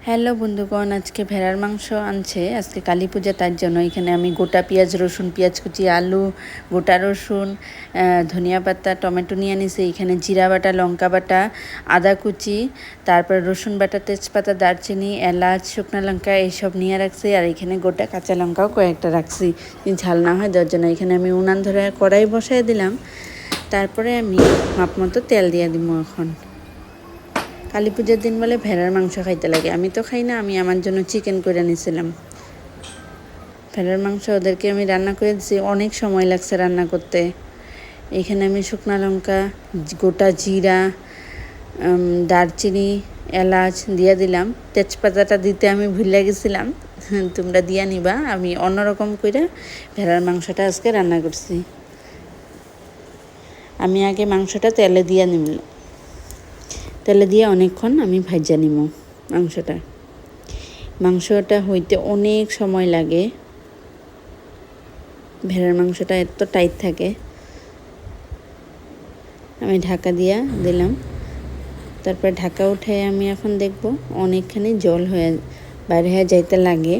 Hello বন্ধুগণ, আজকে ভেড়ার মাংস আনছে আজকে কালী পূজা, তার জন্য এখানে আমি গোটা পেঁয়াজ, রসুন, পেঁয়াজ কুচি, আলু, গোটা রসুন, ধনিয়া পাতা, টমেটো নিয়ে নিছি। এখানে জিরা বাটা, লঙ্কা বাটা, আদা কুচি, তারপর রসুন বাটা, তেজপাতা, দারচিনি, এলাচ, শুকনো লঙ্কা এইসব নিয়ে রাখছি। আর এখানে গোটা কাঁচা লঙ্কাও কয়েকটা রাখছি, ঝাল না হয় তার জন্য। এখানে আমি উনান ধরে কড়াই বসাই দিলাম। তারপরে আমি মাপ মতো তেল দিয়ে দিব। এখন কালী পূজার দিন বলে ভেড়ার মাংস খাইতে লাগে। আমি তো খাই না, আমি আমার জন্য চিকেন করে নিয়েছিলাম। ভেড়ার মাংস ওদেরকে আমি রান্না করে দিয়েছি, অনেক সময় লাগছে রান্না করতে। এখানে আমি শুকনো লঙ্কা, গোটা জিরা, দারচিনি, এলাচ দিয়ে দিলাম। তেজপাতাটা দিতে আমি ভুলে গেছিলাম, তোমরা দিয়া নিবা। আমি অন্যরকম করে ভেড়ার মাংসটা আজকে রান্না করছি। আমি আগে মাংসটা তেলে দিয়ে অনেকক্ষণ আমি ভাজা নিব। মাংসটা হইতে অনেক সময় লাগে। ভেড়ার মাংসটা এত টাইট থাকে। আমি ঢাকা দিয়া দিলাম। তারপর ঢাকা উঠে আমি এখন দেখব অনেকখানি জল বাইরে হয়ে যাইতে লাগে।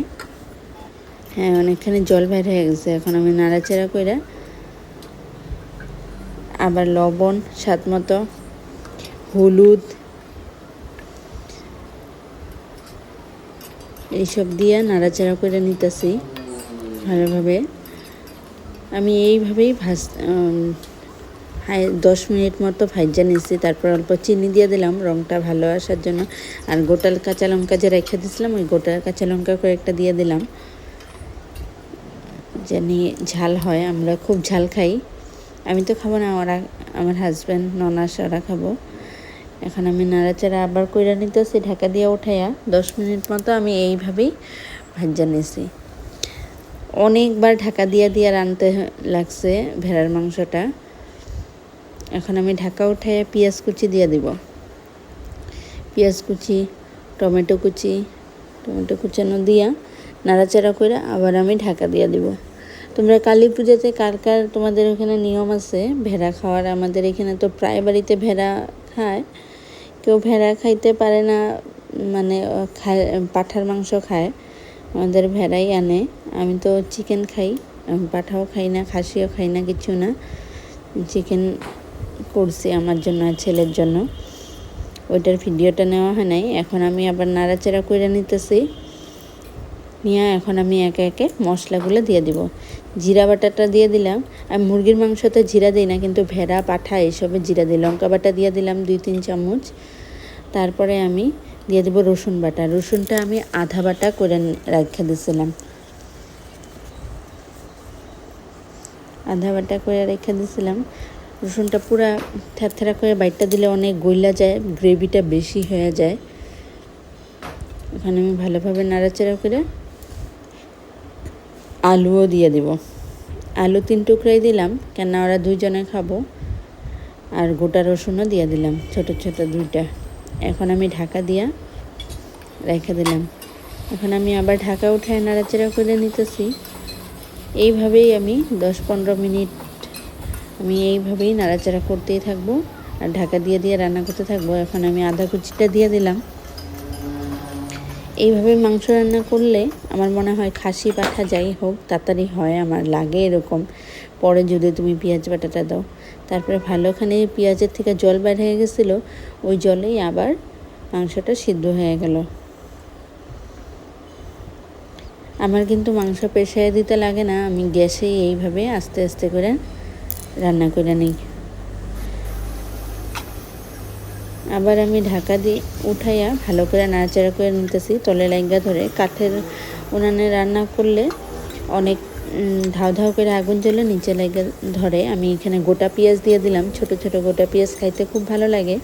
হ্যাঁ, অনেকখানি জল বাইরে হয়ে গেছে। এখন আমি নাড়াচাড়া করে আবার লবণ, স্বাদ মতো হলুদ এইসব দিয়ে নাড়াচাড়া করে নিতেছি ভালোভাবে। আমি এইভাবেই 10 মিনিট মতো ভাজা নিচ্ছি। তারপর অল্প চিনি দিয়ে দিলাম রঙটা ভালো আসার জন্য। আর গোটা কাঁচা লঙ্কা যে রেখে দিয়েছিলাম, ওই গোটা কাঁচা লঙ্কা কয়েকটা দিয়ে দিলাম, জানি ঝাল হয়। আমরা খুব ঝাল খাই। আমি তো খাবো না, আমার হাজব্যান্ড, ননাস ওরা খাবো। এখন আমি নাড়াচাড়া আবার কইরা নিতেছি ঢাকা দিয়ে উঠাইয়া। 10 মিনিট মতো আমি এইভাবেই ভাজা নিছি। অনেকবার ঢাকা দিয়ে রানতে লাগছে ভেড়ার মাংসটা। এখন আমি ঢাকা উঠাইয়া পেঁয়াজ কুচি দিয়ে দিব। পেঁয়াজ কুচি, টমেটো কুচানো দিয়া নাড়াচাড়া করে আবার আমি ঢাকা দিয়ে দিব। তোমরা কালী পূজাতে কার কার তোমাদের ওখানে নিয়ম আছে ভেড়া খাওয়ার? আমাদের এখানে তো প্রায় বাড়িতে ভেড়া খায়। কেউ ভেড়া খাইতে পারে না, মানে খায়, পাঁঠার মাংস খায়। আমাদের ভেড়াই আনে। আমি তো চিকেন খাই, পাঁঠাও খাই না, খাসিও খাই না, কিছু না। চিকেন করছি আমার জন্য আর ছেলের জন্য, ওইটার ভিডিওটা নেওয়া হয় নাই। এখন আমি আবার নাড়াচাড়া করে নিতেছি। এখন আমি একে একে মশলাগুলো দিয়ে দিব। জিরা বাটাটা দিয়ে দিলাম। আমি মুরগির মাংসতে জিরা দিই না, কিন্তু ভেড়া, পাঁঠা এইসবে জিরা দিই। লঙ্কা বাটা দিয়ে দিলাম 2-3 চামচ। তারপরে আমি দিয়ে দেবো রসুন বাটা। রসুনটা আমি আধা বাটা করে রেখে দিয়েছিলাম, রসুনটা পুরা থ্যাথ্যারা করে বাইটটা দিলে অনেক গইলা যায়, গ্রেভিটা বেশি হয়ে যায়। ওখানে আমি ভালোভাবে নাড়াচাড়া করে আলুও দিয়ে দেব। আলু 3 টুকরাই দিলাম, কেন ওরা 2 জনে খাবো। আর গোটা রসুনও দিয়ে দিলাম, ছোট ছোট 2টা। এখন আমি ঢাকা দিয়া রেখে দিলাম। এখন আমি আবার ঢাকা উঠায় নাড়াচাড়া করে নিতেছি। এইভাবেই আমি 10-15 মিনিট আমি এইভাবেই নাড়াচাড়া করতেই থাকবো আর ঢাকা দিয়ে রান্না করতে থাকবো। এখন আমি আদা কুচিটা দিয়ে দিলাম। এইভাবে মাংস রান্না করলে আমার মনে হয় খাসি, পাঁঠা যাই হোক তাড়াতাড়ি হয়, আমার লাগে এরকম। পরে যদি তুমি পেঁয়াজ বাটাটা দাও। তারপরে ভালোখানে পেঁয়াজের থেকে জল বের হয়ে গেছিলো, ওই জলেই আবার মাংসটা সিদ্ধ হয়ে গেল। আমার কিন্তু মাংস পেশায় দিতে লাগে না, আমি গ্যাসেই এইভাবে আস্তে আস্তে করে রান্না করে নিই। আবার আমি ঢাকা দিয়ে উঠাইয়া ভালো করে নাড়াচাড়া করে নিতেছি, তলে লাইগা ধরে। কাঠের উনানে রান্না করলে অনেক ধাও ধাও করে আগুন জ্বলে নিচে লাইগা ধরে। আমি এখানে গোটা পেঁয়াজ দিয়ে দিলাম, ছোট ছোট গোটা পেঁয়াজ খাইতে খুব ভালো লাগে।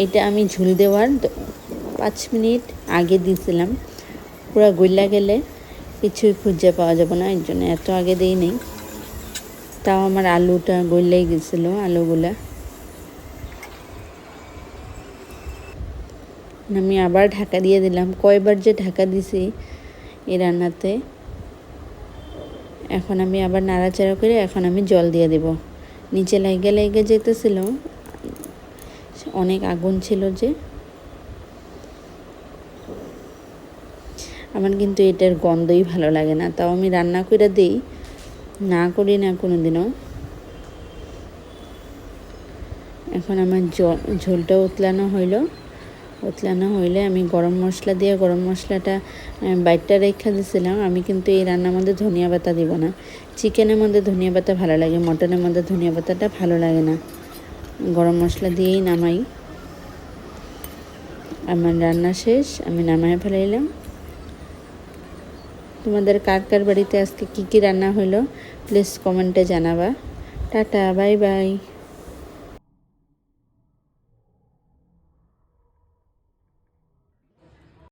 এটা আমি ঝুল দেওয়ার 5 মিনিট আগে দিয়েছিলাম। পুরো গইলা গেলে কিছুই খুঁজে পাওয়া যাবে না, এর জন্য এত আগে দিই নেই। তাও আমার আলুটা গইলাই গেছিলো, আলুগুলা। আমি আবার ঢাকা দিয়ে দিলাম। কয়বার যে ঢাকা দিছি এই রান্নাতে। এখন আমি আবার নাড়াচাড়া করে এখন আমি জল দিয়ে দেব। নিচে লাইগা যেতেছিল, অনেক আগুন ছিল যে। আমার কিন্তু এটার গন্ধই ভালো লাগে না, তাও আমি রান্না করে দিই, না করি না কোনো দিনও। এখন আমার ঝোলটা উতলানো হইলে আমি গরম মশলা দিয়ে, গরম মশলাটা বাইটটা রেখে দিয়েছিলাম। আমি কিন্তু এই রান্নার মধ্যে ধনিয়া পাতা দিব না। চিকেনের মধ্যে ধনিয়া পাতা ভালো লাগে, মটনের মধ্যে ধনিয়া পাতাটা ভালো লাগে না। গরম মশলা দিয়েই নামাই। আমার রান্না শেষ, আমি নামায় ফেলাইলাম। তোমাদের কার কার বাড়িতে আজকে কী কী রান্না হলো প্লিজ কমেন্টে জানাবা। Tata, bye bye.